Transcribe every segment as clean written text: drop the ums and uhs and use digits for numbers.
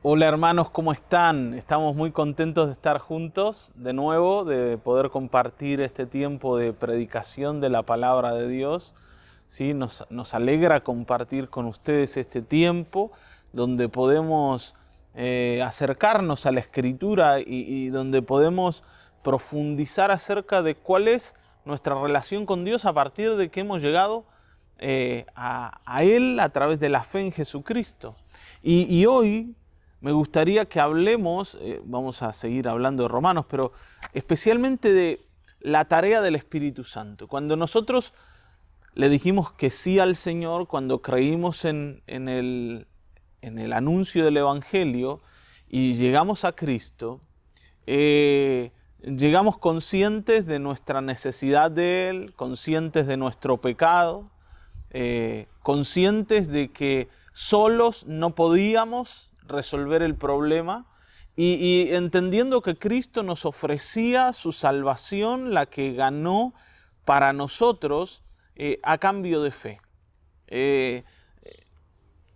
Hola hermanos, ¿cómo están? Estamos muy contentos de estar juntos de nuevo, de poder compartir este tiempo de predicación de la palabra de Dios. ¿Sí? Nos alegra compartir con ustedes este tiempo donde podemos acercarnos a la Escritura y donde podemos profundizar acerca de cuál es nuestra relación con Dios a partir de que hemos llegado a Él a través de la fe en Jesucristo. Y hoy me gustaría que hablemos, vamos a seguir hablando de Romanos, pero especialmente de la tarea del Espíritu Santo. Cuando nosotros le dijimos que sí al Señor, cuando creímos en el anuncio del Evangelio y llegamos a Cristo, llegamos conscientes de nuestra necesidad de Él, conscientes de nuestro pecado, conscientes de que solos no podíamos resolver el problema y entendiendo que Cristo nos ofrecía su salvación, la que ganó para nosotros a cambio de fe.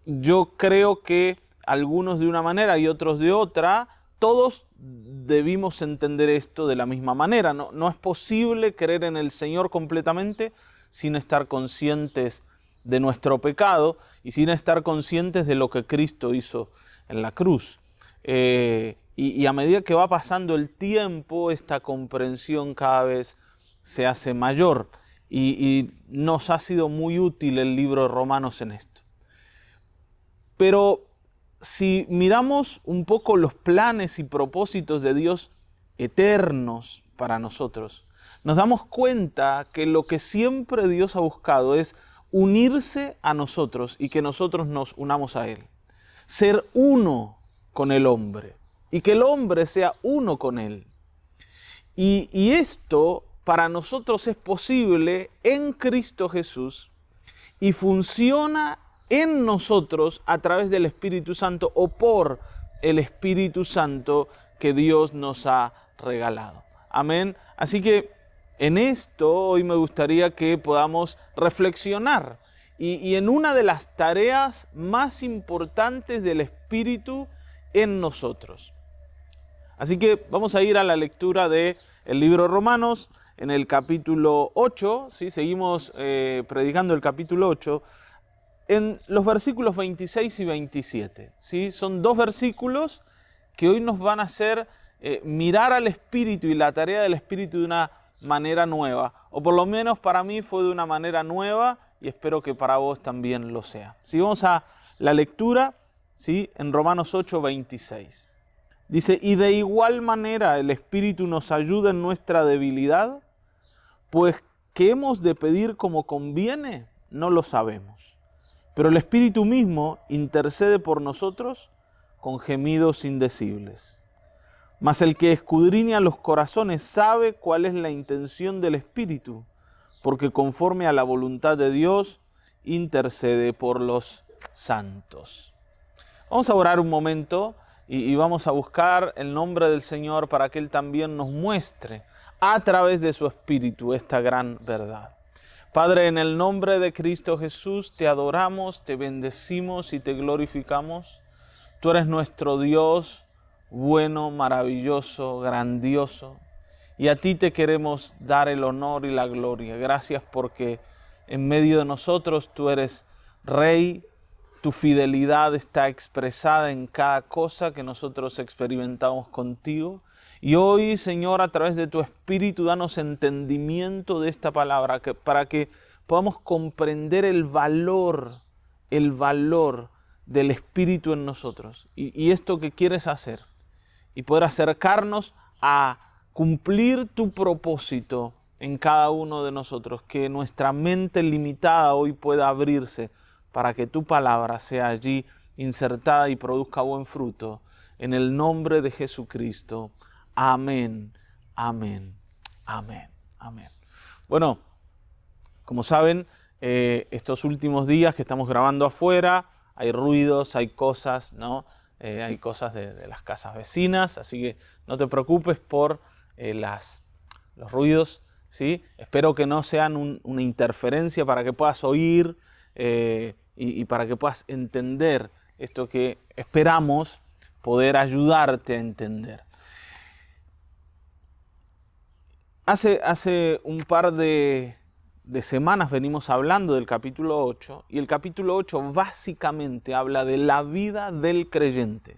Yo creo que algunos de una manera y otros de otra, todos debimos entender esto de la misma manera. No es posible creer en el Señor completamente sin estar conscientes de nuestro pecado y sin estar conscientes de lo que Cristo hizo en la cruz. Y a medida que va pasando el tiempo, esta comprensión cada vez se hace mayor. Y nos ha sido muy útil el libro de Romanos en esto. Pero si miramos un poco los planes y propósitos de Dios eternos para nosotros, nos damos cuenta que lo que siempre Dios ha buscado es unirse a nosotros y que nosotros nos unamos a Él. Ser uno con el hombre y que el hombre sea uno con Él. Y esto para nosotros es posible en Cristo Jesús y funciona en nosotros a través del Espíritu Santo o por el Espíritu Santo que Dios nos ha regalado. Amén. Así que en esto hoy me gustaría que podamos reflexionar y en una de las tareas más importantes del Espíritu en nosotros. Así que vamos a ir a la lectura del libro de Romanos en el capítulo 8, ¿sí? Seguimos predicando el capítulo 8, en los versículos 26 y 27. ¿Sí? Son dos versículos que hoy nos van a hacer mirar al Espíritu y la tarea del Espíritu de una manera nueva, o por lo menos para mí fue de una manera nueva y espero que para vos también lo sea. Si vamos a la lectura, ¿sí? En Romanos 8, 26. Dice, y de igual manera el Espíritu nos ayuda en nuestra debilidad, pues ¿qué hemos de pedir como conviene? No lo sabemos. Pero el Espíritu mismo intercede por nosotros con gemidos indecibles. Mas el que escudriña los corazones sabe cuál es la intención del Espíritu, porque conforme a la voluntad de Dios intercede por los santos. Vamos a orar un momento y vamos a buscar el nombre del Señor para que Él también nos muestre a través de su Espíritu esta gran verdad. Padre, en el nombre de Cristo Jesús te adoramos, te bendecimos y te glorificamos. Tú eres nuestro Dios, bueno, maravilloso, grandioso, y a ti te queremos dar el honor y la gloria. Gracias porque en medio de nosotros tú eres Rey, tu fidelidad está expresada en cada cosa que nosotros experimentamos contigo. Y hoy, Señor, a través de tu Espíritu, danos entendimiento de esta palabra, para que podamos comprender el valor del Espíritu en nosotros y esto que quieres hacer. Y poder acercarnos a cumplir tu propósito en cada uno de nosotros. Que nuestra mente limitada hoy pueda abrirse para que tu palabra sea allí insertada y produzca buen fruto. En el nombre de Jesucristo. Amén, amén, amén, amén. Bueno, como saben, estos últimos días que estamos grabando afuera, hay ruidos, hay cosas, ¿no? Hay cosas de las casas vecinas, así que no te preocupes por los ruidos, ¿sí? Espero que no sean una interferencia para que puedas oír y para que puedas entender esto que esperamos poder ayudarte a entender. Hace un par de semanas venimos hablando del capítulo 8 y el capítulo 8 básicamente habla de la vida del creyente.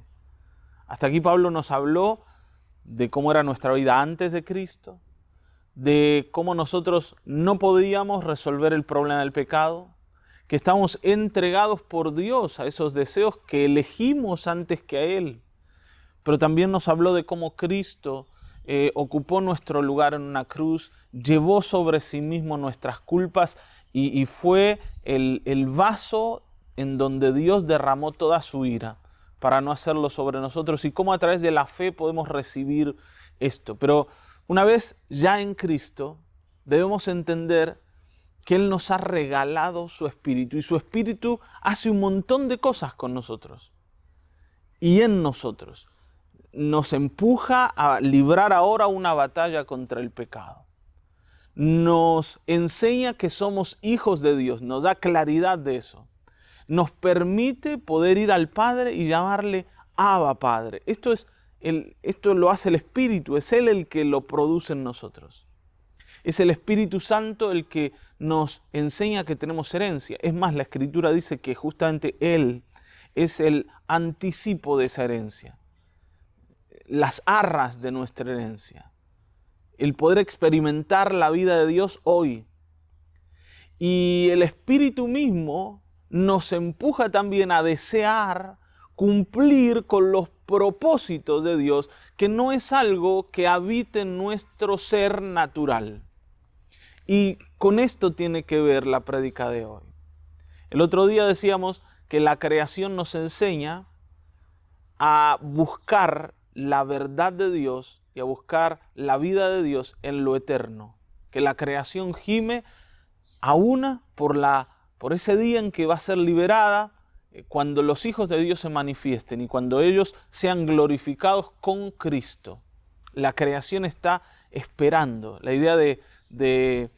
Hasta aquí Pablo nos habló de cómo era nuestra vida antes de Cristo, de cómo nosotros no podíamos resolver el problema del pecado, que estamos entregados por Dios a esos deseos que elegimos antes que a Él. Pero también nos habló de cómo Cristo ocupó nuestro lugar en una cruz, llevó sobre sí mismo nuestras culpas y fue el vaso en donde Dios derramó toda su ira para no hacerlo sobre nosotros, y cómo a través de la fe podemos recibir esto. Pero una vez ya en Cristo, debemos entender que Él nos ha regalado su Espíritu, y su Espíritu hace un montón de cosas con nosotros y en nosotros. Nos empuja a librar ahora una batalla contra el pecado. Nos enseña que somos hijos de Dios, nos da claridad de eso. Nos permite poder ir al Padre y llamarle Abba Padre. Esto lo hace el Espíritu, es Él el que lo produce en nosotros. Es el Espíritu Santo el que nos enseña que tenemos herencia. Es más, la Escritura dice que justamente Él es el anticipo de esa herencia. Las arras de nuestra herencia. El poder experimentar la vida de Dios hoy. Y el Espíritu mismo nos empuja también a desear cumplir con los propósitos de Dios, que no es algo que habite en nuestro ser natural. Y con esto tiene que ver la prédica de hoy. El otro día decíamos que la creación nos enseña a buscar la verdad de Dios y a buscar la vida de Dios en lo eterno. Que la creación gime aún por ese día en que va a ser liberada, cuando los hijos de Dios se manifiesten y cuando ellos sean glorificados con Cristo. La creación está esperando. La idea de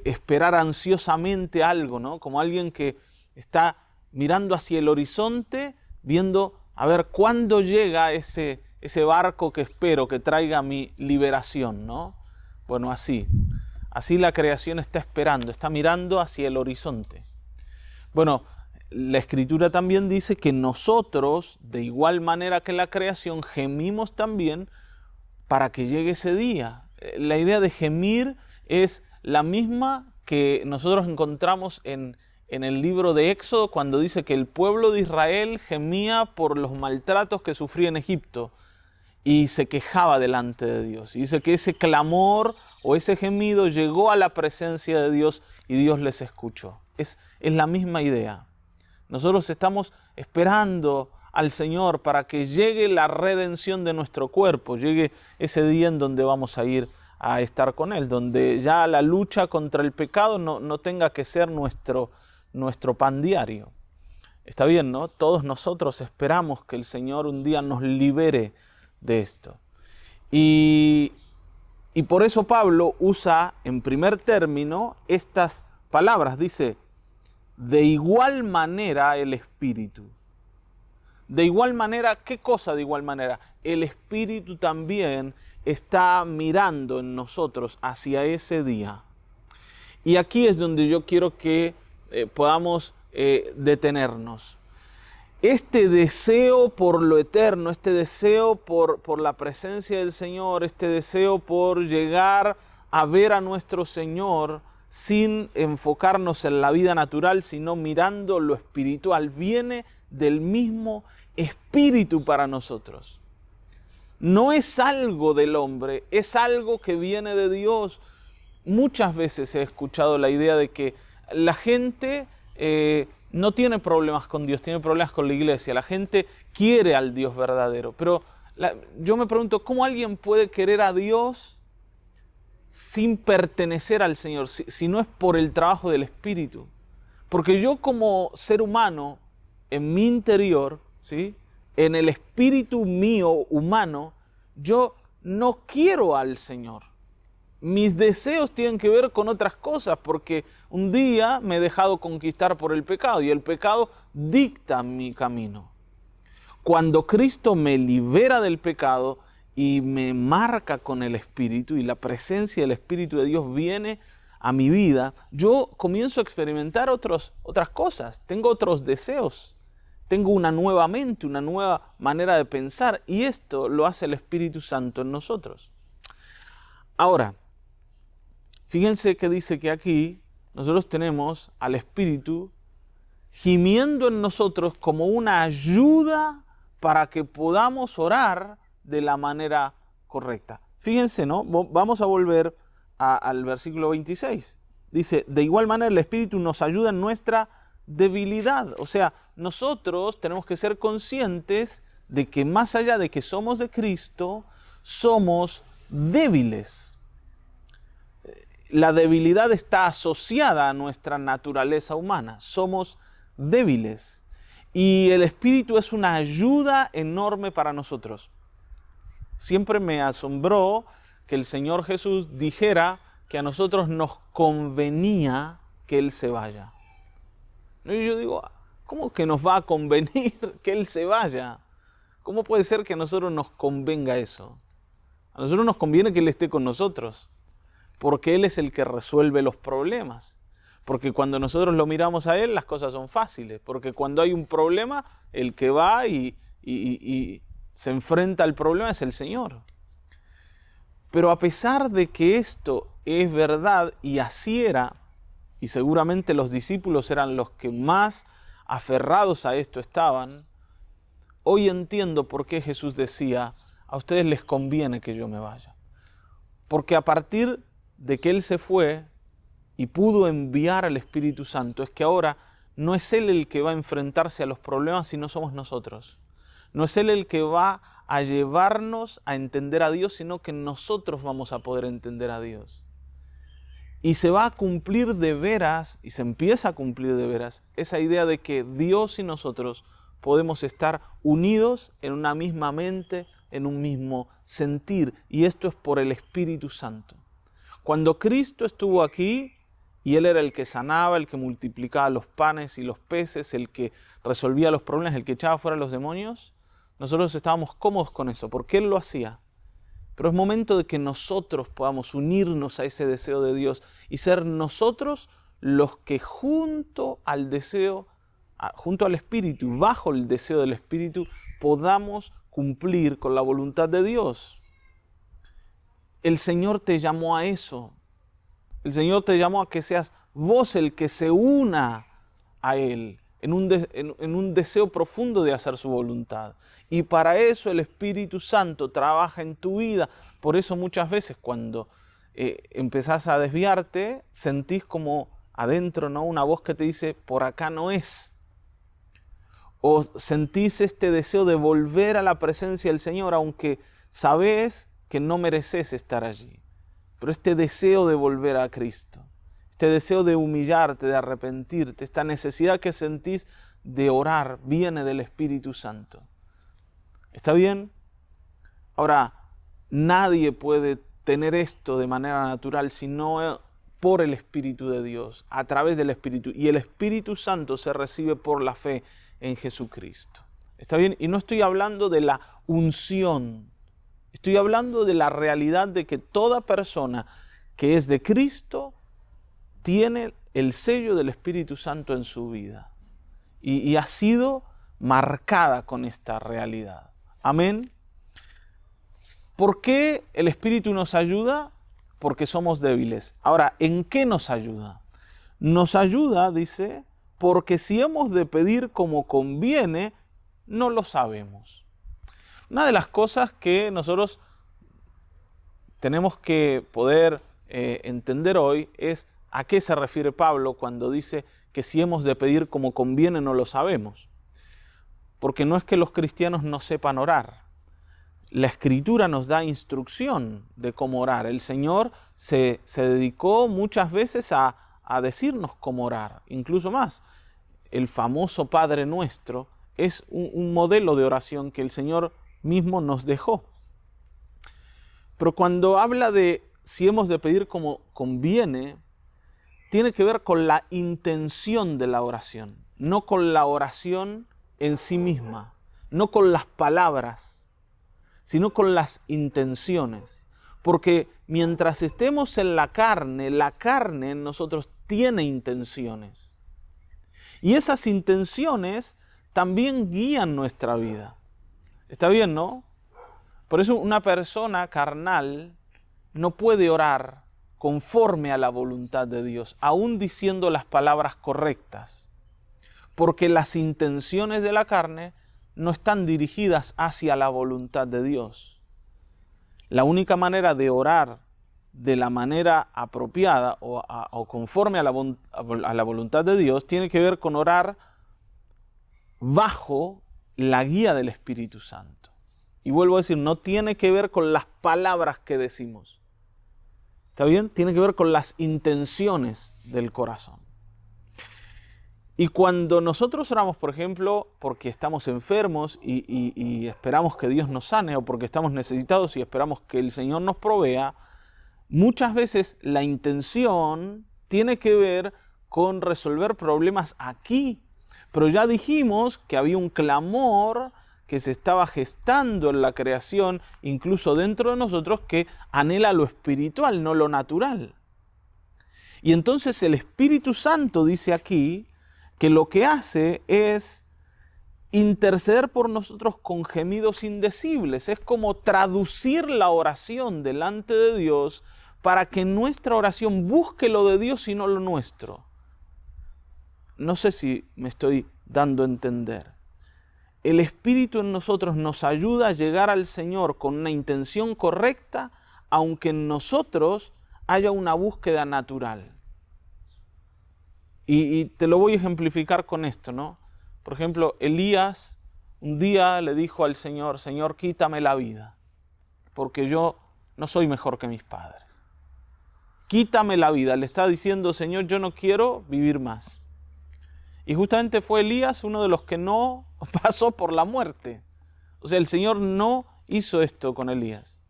esperar ansiosamente algo, ¿no? Como alguien que está mirando hacia el horizonte, viendo a ver cuándo llega ese barco que espero que traiga mi liberación, ¿no? Bueno, así la creación está esperando, está mirando hacia el horizonte. Bueno, la Escritura también dice que nosotros, de igual manera que la creación, gemimos también para que llegue ese día. La idea de gemir es la misma que nosotros encontramos en el libro de Éxodo, cuando dice que el pueblo de Israel gemía por los maltratos que sufría en Egipto y se quejaba delante de Dios. Y dice que ese clamor o ese gemido llegó a la presencia de Dios y Dios les escuchó. Es la misma idea. Nosotros estamos esperando al Señor para que llegue la redención de nuestro cuerpo, llegue ese día en donde vamos a ir a estar con Él, donde ya la lucha contra el pecado no tenga que ser nuestro pan diario. Está bien, ¿no? Todos nosotros esperamos que el Señor un día nos libere de esto. Y por eso Pablo usa en primer término estas palabras. Dice, de igual manera el Espíritu. De igual manera, ¿qué cosa de igual manera? El Espíritu también está mirando en nosotros hacia ese día. Y aquí es donde yo quiero que podamos detenernos. Este deseo por lo eterno, este deseo por la presencia del Señor, este deseo por llegar a ver a nuestro Señor sin enfocarnos en la vida natural, sino mirando lo espiritual, viene del mismo Espíritu para nosotros. No es algo del hombre, es algo que viene de Dios. Muchas veces he escuchado la idea de que la gente no tiene problemas con Dios, tiene problemas con la iglesia. La gente quiere al Dios verdadero. Pero yo me pregunto, ¿cómo alguien puede querer a Dios sin pertenecer al Señor, si no es por el trabajo del Espíritu? Porque yo como ser humano, en mi interior, ¿sí?, en el espíritu mío humano, yo no quiero al Señor. Mis deseos tienen que ver con otras cosas, porque un día me he dejado conquistar por el pecado y el pecado dicta mi camino. Cuando Cristo me libera del pecado y me marca con el Espíritu y la presencia del Espíritu de Dios viene a mi vida, yo comienzo a experimentar otras cosas, tengo otros deseos, tengo una nueva mente, una nueva manera de pensar, y esto lo hace el Espíritu Santo en nosotros. Ahora, fíjense que dice que aquí nosotros tenemos al Espíritu gimiendo en nosotros como una ayuda para que podamos orar de la manera correcta. Fíjense, ¿no? Vamos a volver al versículo 26. Dice, de igual manera el Espíritu nos ayuda en nuestra debilidad. O sea, nosotros tenemos que ser conscientes de que más allá de que somos de Cristo, somos débiles. La debilidad está asociada a nuestra naturaleza humana. Somos débiles. Y el Espíritu es una ayuda enorme para nosotros. Siempre me asombró que el Señor Jesús dijera que a nosotros nos convenía que Él se vaya. Y yo digo, ¿cómo que nos va a convenir que Él se vaya? ¿Cómo puede ser que a nosotros nos convenga eso? A nosotros nos conviene que Él esté con nosotros, porque Él es el que resuelve los problemas. Porque cuando nosotros lo miramos a Él, las cosas son fáciles. Porque cuando hay un problema, el que va y se enfrenta al problema es el Señor. Pero a pesar de que esto es verdad, y así era, y seguramente los discípulos eran los que más aferrados a esto estaban, hoy entiendo por qué Jesús decía, a ustedes les conviene que yo me vaya. Porque a partir de que Él se fue y pudo enviar al Espíritu Santo, es que ahora no es Él el que va a enfrentarse a los problemas, sino somos nosotros. No es Él el que va a llevarnos a entender a Dios, sino que nosotros vamos a poder entender a Dios. Y se va a cumplir de veras, y se empieza a cumplir de veras, esa idea de que Dios y nosotros podemos estar unidos en una misma mente, en un mismo sentir, y esto es por el Espíritu Santo. Cuando Cristo estuvo aquí, y Él era el que sanaba, el que multiplicaba los panes y los peces, el que resolvía los problemas, el que echaba fuera los demonios, nosotros estábamos cómodos con eso, porque Él lo hacía. Pero es momento de que nosotros podamos unirnos a ese deseo de Dios y ser nosotros los que junto al Espíritu, bajo el deseo del Espíritu, podamos cumplir con la voluntad de Dios. El Señor te llamó a eso. El Señor te llamó a que seas vos el que se una a Él en un deseo profundo de hacer su voluntad. Y para eso el Espíritu Santo trabaja en tu vida. Por eso muchas veces cuando empezás a desviarte, sentís como adentro, ¿no?, una voz que te dice, por acá no es. O sentís este deseo de volver a la presencia del Señor, aunque sabés que no mereces estar allí. Pero este deseo de volver a Cristo, este deseo de humillarte, de arrepentirte, esta necesidad que sentís de orar, viene del Espíritu Santo. ¿Está bien? Ahora, nadie puede tener esto de manera natural, sino por el Espíritu de Dios, a través del Espíritu. Y el Espíritu Santo se recibe por la fe en Jesucristo. ¿Está bien? Y no estoy hablando de la unción. Estoy hablando de la realidad de que toda persona que es de Cristo tiene el sello del Espíritu Santo en su vida. Y ha sido marcada con esta realidad. Amén. ¿Por qué el Espíritu nos ayuda? Porque somos débiles. Ahora, ¿en qué nos ayuda? Nos ayuda, dice, porque si hemos de pedir como conviene, no lo sabemos. Una de las cosas que nosotros tenemos que poder entender hoy es a qué se refiere Pablo cuando dice que si hemos de pedir como conviene no lo sabemos. Porque no es que los cristianos no sepan orar. La Escritura nos da instrucción de cómo orar. El Señor se dedicó muchas veces a decirnos cómo orar, incluso más. El famoso Padre Nuestro es un modelo de oración que el Señor mismo nos dejó. Pero cuando habla de si hemos de pedir como conviene, tiene que ver con la intención de la oración, no con la oración en sí misma, no con las palabras, sino con las intenciones. Porque mientras estemos en la carne en nosotros tiene intenciones. Y esas intenciones también guían nuestra vida. ¿Está bien, no? Por eso una persona carnal no puede orar conforme a la voluntad de Dios, aún diciendo las palabras correctas. Porque las intenciones de la carne no están dirigidas hacia la voluntad de Dios. La única manera de orar de la manera apropiada o conforme a la voluntad de Dios tiene que ver con orar bajo la guía del Espíritu Santo. Y vuelvo a decir, no tiene que ver con las palabras que decimos. ¿Está bien? Tiene que ver con las intenciones del corazón. Y cuando nosotros oramos, por ejemplo, porque estamos enfermos y esperamos que Dios nos sane, o porque estamos necesitados y esperamos que el Señor nos provea, muchas veces la intención tiene que ver con resolver problemas aquí. Pero ya dijimos que había un clamor que se estaba gestando en la creación, incluso dentro de nosotros, que anhela lo espiritual, no lo natural. Y entonces el Espíritu Santo dice aquí que lo que hace es interceder por nosotros con gemidos indecibles. Es como traducir la oración delante de Dios para que nuestra oración busque lo de Dios y no lo nuestro. No sé si me estoy dando a entender. El Espíritu en nosotros nos ayuda a llegar al Señor con una intención correcta, aunque en nosotros haya una búsqueda natural. Y te lo voy a ejemplificar con esto, ¿no? Por ejemplo, Elías un día le dijo al Señor, Señor, quítame la vida, porque yo no soy mejor que mis padres. Quítame la vida. Le está diciendo, Señor, yo no quiero vivir más. Y justamente fue Elías uno de los que no pasó por la muerte. O sea, el Señor no hizo esto con Elías.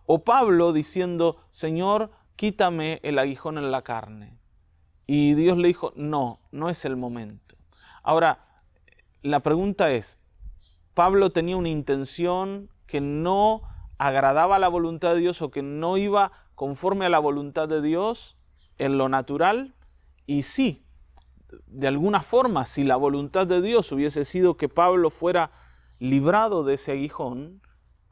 O Pablo diciendo, Señor, quítame el aguijón en la carne. Y Dios le dijo, no, no es el momento. Ahora, la pregunta es, ¿Pablo tenía una intención que no agradaba a la voluntad de Dios o que no iba conforme a la voluntad de Dios en lo natural? Y sí, de alguna forma, si la voluntad de Dios hubiese sido que Pablo fuera librado de ese aguijón,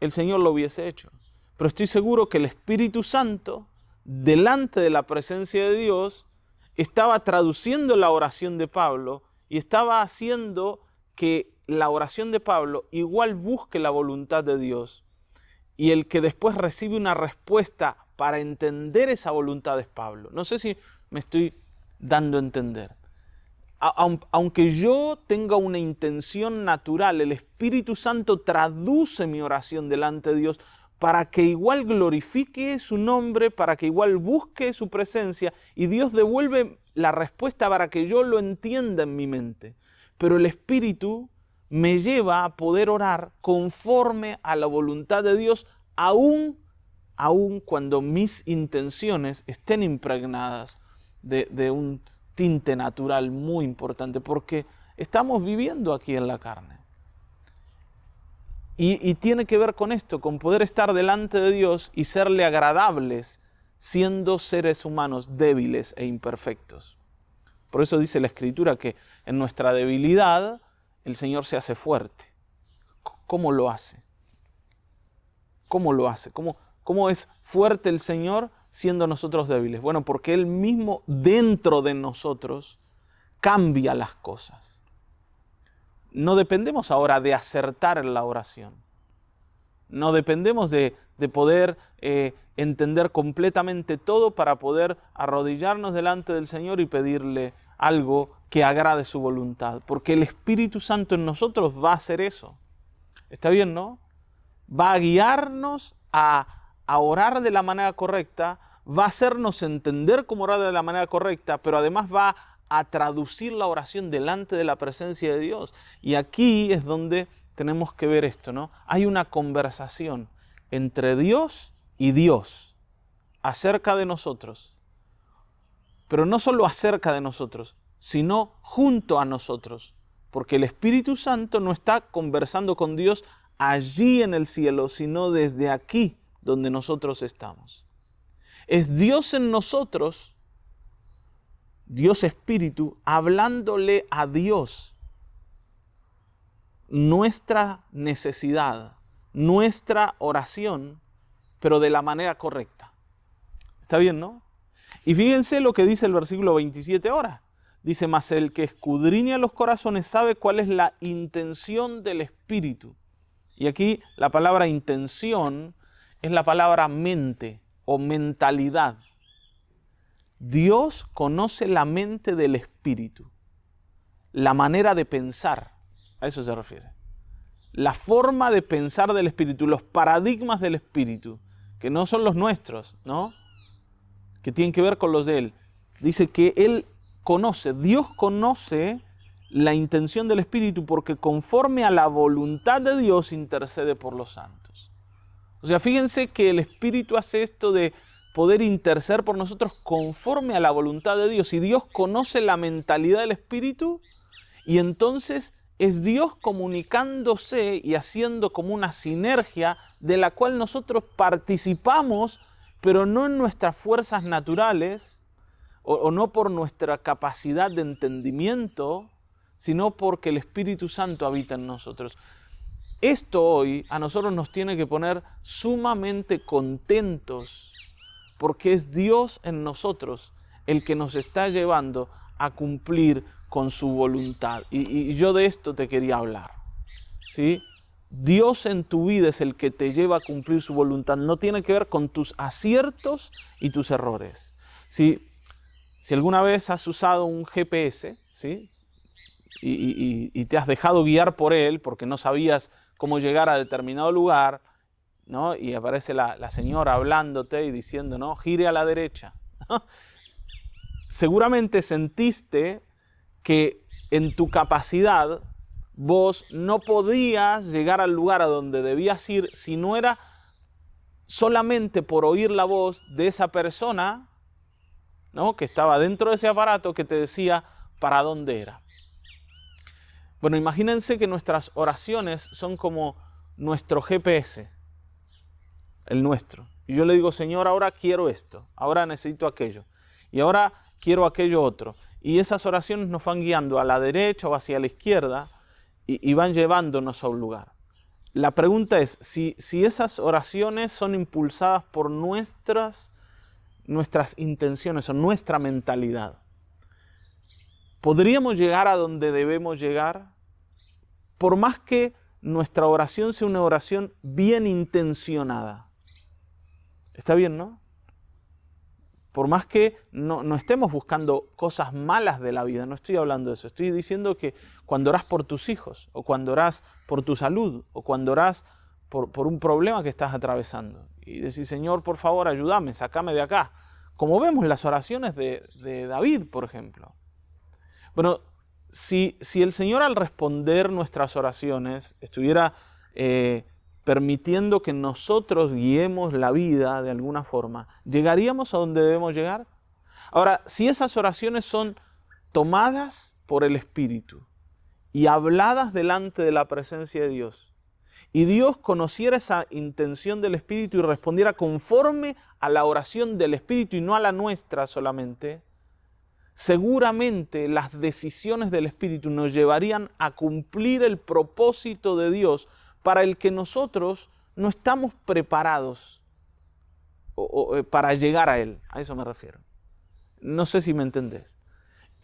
el Señor lo hubiese hecho. Pero estoy seguro que el Espíritu Santo, delante de la presencia de Dios, estaba traduciendo la oración de Pablo y estaba haciendo que la oración de Pablo igual busque la voluntad de Dios. Y el que después recibe una respuesta para entender esa voluntad es Pablo. No sé si me estoy dando a entender. Aunque yo tenga una intención natural, el Espíritu Santo traduce mi oración delante de Dios para que igual glorifique su nombre, para que igual busque su presencia, y Dios devuelve la respuesta para que yo lo entienda en mi mente. Pero el Espíritu me lleva a poder orar conforme a la voluntad de Dios, aun cuando mis intenciones estén impregnadas de un tinte natural muy importante, porque estamos viviendo aquí en la carne. Y tiene que ver con esto, con poder estar delante de Dios y serle agradables, siendo seres humanos débiles e imperfectos. Por eso dice la Escritura que en nuestra debilidad el Señor se hace fuerte. ¿Cómo lo hace? ¿Cómo lo hace? ¿Cómo es fuerte el Señor siendo nosotros débiles? Bueno, porque Él mismo dentro de nosotros cambia las cosas. No dependemos ahora de acertar en la oración. No dependemos de poder entender completamente todo para poder arrodillarnos delante del Señor y pedirle algo que agrade su voluntad. Porque el Espíritu Santo en nosotros va a hacer eso. ¿Está bien, no? Va a guiarnos a orar de la manera correcta, va a hacernos entender cómo orar de la manera correcta, pero además va a traducir la oración delante de la presencia de Dios. Y aquí es donde tenemos que ver esto, ¿no? Hay una conversación entre Dios y Dios acerca de nosotros. Pero no solo acerca de nosotros, sino junto a nosotros, Porque el Espíritu Santo no está conversando con Dios allí en el cielo, sino desde aquí donde nosotros estamos. Es Dios en nosotros, Dios Espíritu, hablándole a Dios nuestra necesidad, nuestra oración, pero de la manera correcta. ¿Está bien, no? Y fíjense lo que dice el versículo 27 ahora. Dice, mas el que escudriña los corazones sabe cuál es la intención del Espíritu. Y aquí la palabra intención es la palabra mente o mentalidad. Dios conoce la mente del Espíritu, la manera de pensar, a eso se refiere. La forma de pensar del Espíritu, los paradigmas del Espíritu, que no son los nuestros, ¿no? Que tienen que ver con los de Él. Dice que Él conoce, Dios conoce la intención del Espíritu porque conforme a la voluntad de Dios intercede por los santos. O sea, fíjense que el Espíritu hace esto de poder interceder por nosotros conforme a la voluntad de Dios. Y Dios conoce la mentalidad del Espíritu y entonces es Dios comunicándose y haciendo como una sinergia de la cual nosotros participamos, pero no en nuestras fuerzas naturales o no por nuestra capacidad de entendimiento, sino porque el Espíritu Santo habita en nosotros. Esto hoy a nosotros nos tiene que poner sumamente contentos porque es Dios en nosotros el que nos está llevando a cumplir con su voluntad. Y yo de esto te quería hablar, ¿sí? Dios en tu vida es el que te lleva a cumplir su voluntad. No tiene que ver con tus aciertos y tus errores. Si alguna vez has usado un GPS, ¿sí? y te has dejado guiar por él porque no sabías cómo llegar a determinado lugar, ¿no? Y aparece la señora hablándote y diciendo, no, gire a la derecha. Seguramente sentiste que en tu capacidad vos no podías llegar al lugar a donde debías ir si no era solamente por oír la voz de esa persona, ¿no? Que estaba dentro de ese aparato que te decía para dónde era. Bueno, imagínense que nuestras oraciones son como nuestro GPS, el nuestro. Y yo le digo, Señor, ahora quiero esto, ahora necesito aquello, y ahora quiero aquello otro. Y esas oraciones nos van guiando a la derecha o hacia la izquierda y van llevándonos a un lugar. La pregunta es, si esas oraciones son impulsadas por nuestras intenciones o nuestra mentalidad, ¿podríamos llegar a donde debemos llegar? Por más que nuestra oración sea una oración bien intencionada. ¿Está bien, no? Por más que no estemos buscando cosas malas de la vida, no estoy hablando de eso. Estoy diciendo que cuando orás por tus hijos, o cuando orás por tu salud, o cuando orás por un problema que estás atravesando, y decís, Señor, por favor, ayúdame, sacame de acá. Como vemos las oraciones de David, por ejemplo. Bueno, si el Señor al responder nuestras oraciones estuviera permitiendo que nosotros guiemos la vida de alguna forma, ¿llegaríamos a donde debemos llegar? Ahora, si esas oraciones son tomadas por el Espíritu y habladas delante de la presencia de Dios, y Dios conociera esa intención del Espíritu y respondiera conforme a la oración del Espíritu y no a la nuestra solamente, seguramente las decisiones del Espíritu nos llevarían a cumplir el propósito de Dios para el que nosotros no estamos preparados para llegar a Él. A eso me refiero. No sé si me entendés.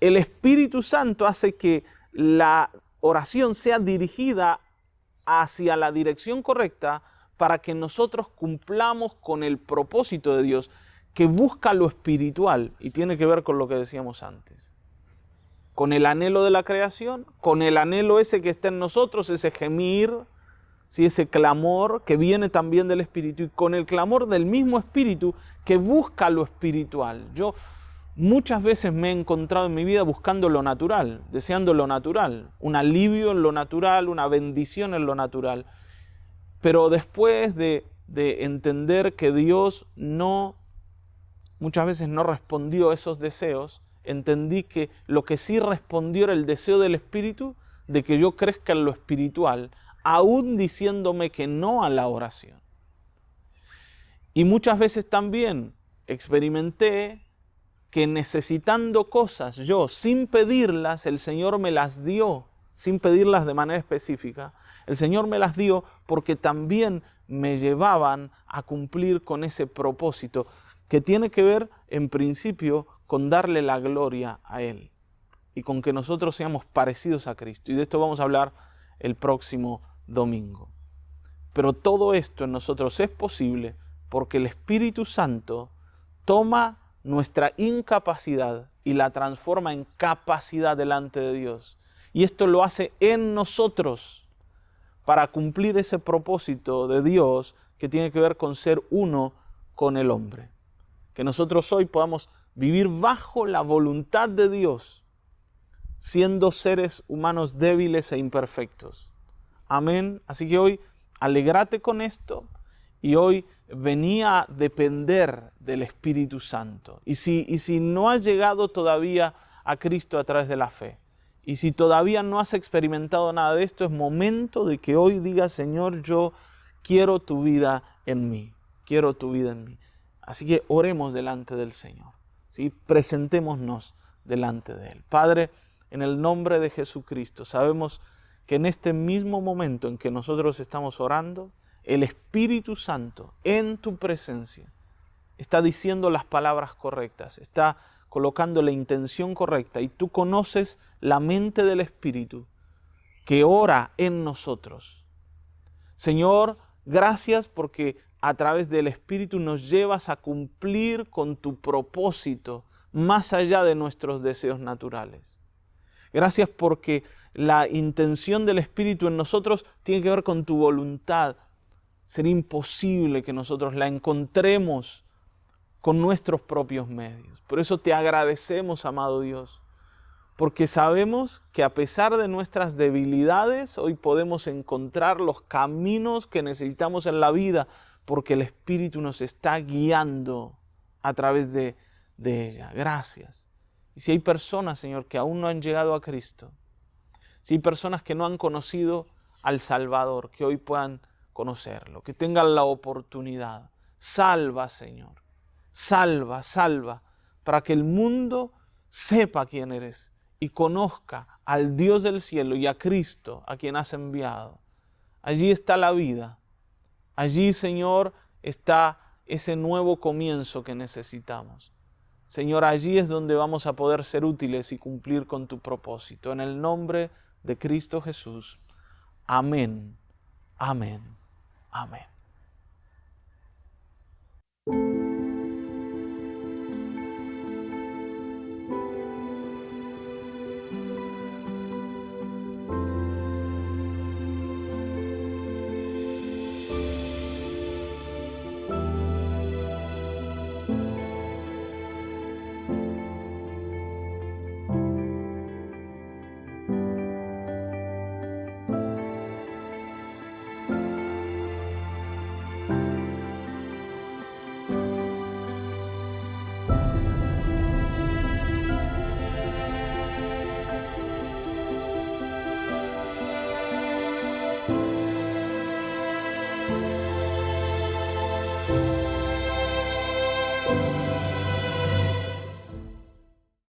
El Espíritu Santo hace que la oración sea dirigida hacia la dirección correcta para que nosotros cumplamos con el propósito de Dios que busca lo espiritual y tiene que ver con lo que decíamos antes. Con el anhelo de la creación, con el anhelo ese que está en nosotros, ese gemir, ¿sí? Ese clamor que viene también del Espíritu y con el clamor del mismo Espíritu que busca lo espiritual. Yo muchas veces me he encontrado en mi vida buscando lo natural, deseando lo natural, un alivio en lo natural, una bendición en lo natural. Pero después de entender que Dios muchas veces no respondió a esos deseos, entendí que lo que sí respondió era el deseo del Espíritu de que yo crezca en lo espiritual, aún diciéndome que no a la oración. Y muchas veces también experimenté que necesitando cosas yo, sin pedirlas, el Señor me las dio, sin pedirlas de manera específica. El Señor me las dio porque también me llevaban a cumplir con ese propósito que tiene que ver, en principio, con darle la gloria a Él y con que nosotros seamos parecidos a Cristo. Y de esto vamos a hablar el próximo domingo. Pero todo esto en nosotros es posible porque el Espíritu Santo toma nuestra incapacidad y la transforma en capacidad delante de Dios. Y esto lo hace en nosotros para cumplir ese propósito de Dios que tiene que ver con ser uno con el hombre. Que nosotros hoy podamos vivir bajo la voluntad de Dios, siendo seres humanos débiles e imperfectos. Amén. Así que hoy alégrate con esto y hoy venía a depender del Espíritu Santo. Y si no has llegado todavía a Cristo a través de la fe, y si todavía no has experimentado nada de esto, es momento de que hoy digas: Señor, yo quiero tu vida en mí. Quiero tu vida en mí. Así que oremos delante del Señor, ¿sí? Presentémonos delante de Él. Padre, en el nombre de Jesucristo, sabemos que en este mismo momento en que nosotros estamos orando, el Espíritu Santo en tu presencia está diciendo las palabras correctas, está colocando la intención correcta, y tú conoces la mente del Espíritu que ora en nosotros. Señor, gracias porque a través del Espíritu nos llevas a cumplir con tu propósito más allá de nuestros deseos naturales. Gracias porque la intención del Espíritu en nosotros tiene que ver con tu voluntad. Sería imposible que nosotros la encontremos con nuestros propios medios. Por eso te agradecemos, amado Dios, porque sabemos que a pesar de nuestras debilidades, hoy podemos encontrar los caminos que necesitamos en la vida, porque el Espíritu nos está guiando a través de ella. Gracias. Y si hay personas, Señor, que aún no han llegado a Cristo, si hay personas que no han conocido al Salvador, que hoy puedan conocerlo, que tengan la oportunidad. Salva, Señor. Salva, salva, para que el mundo sepa quién eres y conozca al Dios del cielo y a Cristo, a quien has enviado. Allí está la vida. Allí, Señor, está ese nuevo comienzo que necesitamos. Señor, allí es donde vamos a poder ser útiles y cumplir con tu propósito. En el nombre de Cristo Jesús. Amén. Amén. Amén.